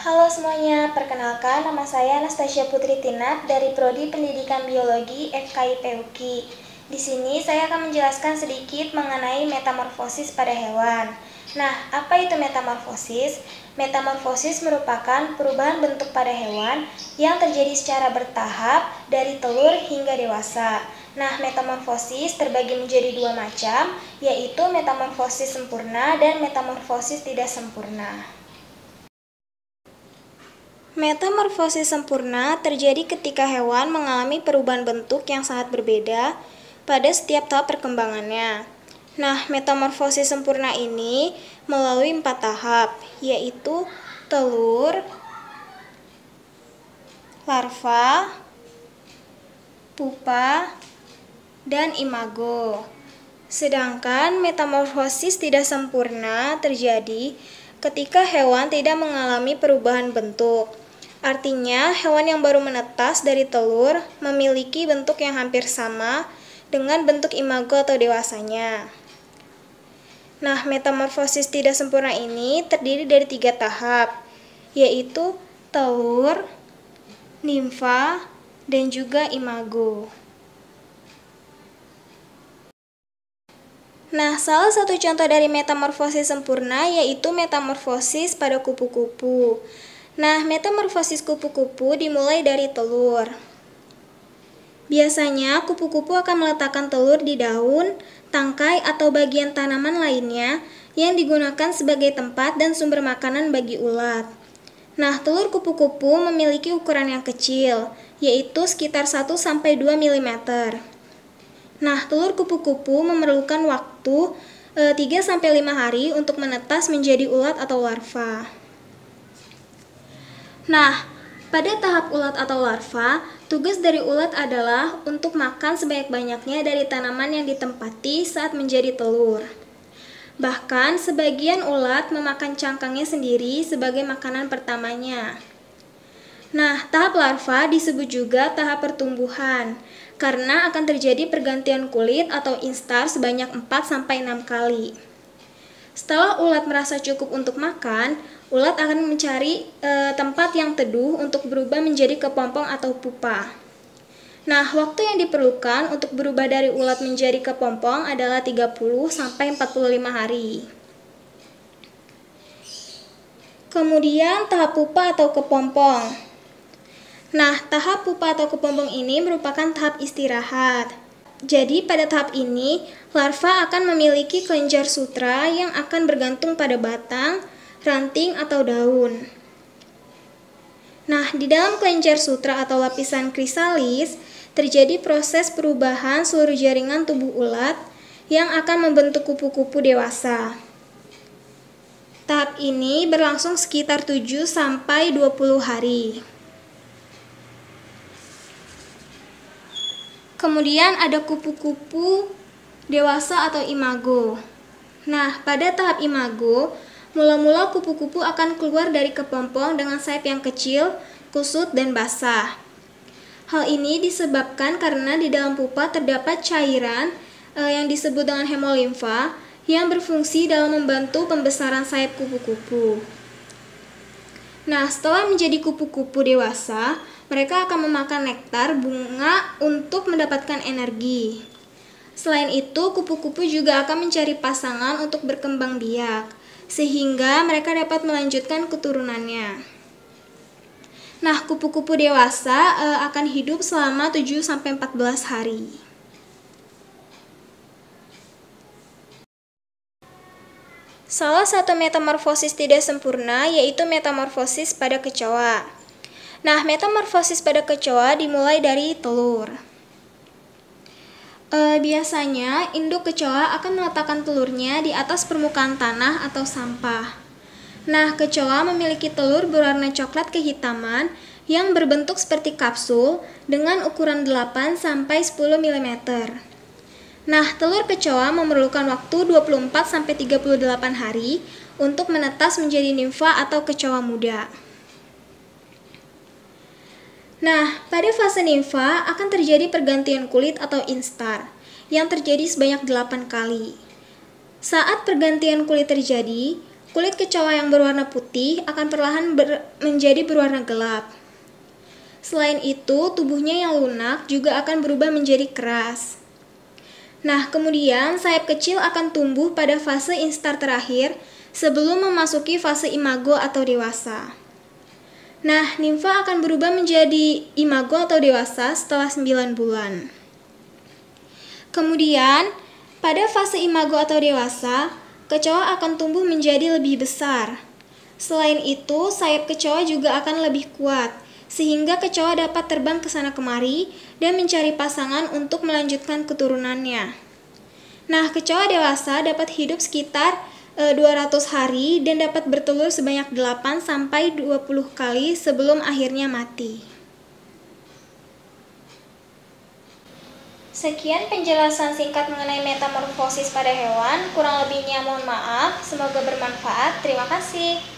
Halo semuanya, perkenalkan nama saya Anastasia Putri Tinat dari Prodi Pendidikan Biologi FKIP UKI. Di sini saya akan menjelaskan sedikit mengenai metamorfosis pada hewan. Nah, apa itu metamorfosis? Metamorfosis merupakan perubahan bentuk pada hewan yang terjadi secara bertahap dari telur hingga dewasa. Nah, metamorfosis terbagi menjadi dua macam, yaitu metamorfosis sempurna dan metamorfosis tidak sempurna. Metamorfosis sempurna terjadi ketika hewan mengalami perubahan bentuk yang sangat berbeda pada setiap tahap perkembangannya. Nah, metamorfosis sempurna ini melalui 4 tahap, yaitu telur, larva, pupa, dan imago. Sedangkan metamorfosis tidak sempurna terjadi ketika hewan tidak mengalami perubahan bentuk. Artinya, hewan yang baru menetas dari telur memiliki bentuk yang hampir sama dengan bentuk imago atau dewasanya. Nah, metamorfosis tidak sempurna ini terdiri dari 3 tahap, yaitu telur, nimfa, dan juga imago. Nah, salah satu contoh dari metamorfosis sempurna yaitu metamorfosis pada kupu-kupu. Nah, metamorfosis kupu-kupu dimulai dari telur. Biasanya, kupu-kupu akan meletakkan telur di daun, tangkai, atau bagian tanaman lainnya yang digunakan sebagai tempat dan sumber makanan bagi ulat. Nah, telur kupu-kupu memiliki ukuran yang kecil, yaitu sekitar 1-2 mm. Nah, telur kupu-kupu memerlukan waktu 3-5 hari untuk menetas menjadi ulat atau larva. Nah, pada tahap ulat atau larva, tugas dari ulat adalah untuk makan sebanyak-banyaknya dari tanaman yang ditempati saat menjadi telur. Bahkan, sebagian ulat memakan cangkangnya sendiri sebagai makanan pertamanya. Nah, tahap larva disebut juga tahap pertumbuhan, karena akan terjadi pergantian kulit atau instar sebanyak 4-6 kali. Setelah ulat merasa cukup untuk makan, ulat akan mencari tempat yang teduh untuk berubah menjadi kepompong atau pupa. Nah, waktu yang diperlukan untuk berubah dari ulat menjadi kepompong adalah 30-45 hari. Kemudian tahap pupa atau kepompong. Nah, tahap pupa atau kepompong ini merupakan tahap istirahat. Jadi, pada tahap ini, larva akan memiliki kelenjar sutra yang akan bergantung pada batang, ranting, atau daun. Nah, di dalam kelenjar sutra atau lapisan krisalis, terjadi proses perubahan seluruh jaringan tubuh ulat yang akan membentuk kupu-kupu dewasa. Tahap ini berlangsung sekitar 7-20 hari. Kemudian ada kupu-kupu dewasa atau imago. Nah, pada tahap imago, mula-mula kupu-kupu akan keluar dari kepompong dengan sayap yang kecil, kusut, dan basah. Hal ini disebabkan karena di dalam pupa terdapat cairan yang disebut dengan hemolimfa yang berfungsi dalam membantu pembesaran sayap kupu-kupu. Nah, setelah menjadi kupu-kupu dewasa, mereka akan memakan nektar bunga untuk mendapatkan energi. Selain itu, kupu-kupu juga akan mencari pasangan untuk berkembang biak, sehingga mereka dapat melanjutkan keturunannya. Nah, kupu-kupu dewasa akan hidup selama 7-14 hari. Salah satu metamorfosis tidak sempurna yaitu metamorfosis pada kecoa. Nah, metamorfosis pada kecoa dimulai dari telur. Biasanya, induk kecoa akan meletakkan telurnya di atas permukaan tanah atau sampah. Nah, kecoa memiliki telur berwarna coklat kehitaman yang berbentuk seperti kapsul dengan ukuran 8-10 mm. Nah, telur kecoa memerlukan waktu 24-38 hari untuk menetas menjadi nimfa atau kecoa muda. Nah, pada fase nimfa akan terjadi pergantian kulit atau instar yang terjadi sebanyak 8 kali. Saat pergantian kulit terjadi, kulit kecoa yang berwarna putih akan perlahan menjadi berwarna gelap. Selain itu, tubuhnya yang lunak juga akan berubah menjadi keras. Nah, kemudian sayap kecil akan tumbuh pada fase instar terakhir sebelum memasuki fase imago atau dewasa. Nah, nimfa akan berubah menjadi imago atau dewasa setelah 9 bulan. Kemudian, pada fase imago atau dewasa, kecoa akan tumbuh menjadi lebih besar. Selain itu, sayap kecoa juga akan lebih kuat, sehingga kecoa dapat terbang ke sana kemari dan mencari pasangan untuk melanjutkan keturunannya. Nah, kecoa dewasa dapat hidup sekitar 200 hari dan dapat bertelur sebanyak 8-20 kali sebelum akhirnya mati. Sekian penjelasan singkat mengenai metamorfosis pada hewan. Kurang lebihnya mohon maaf. Semoga bermanfaat. Terima kasih.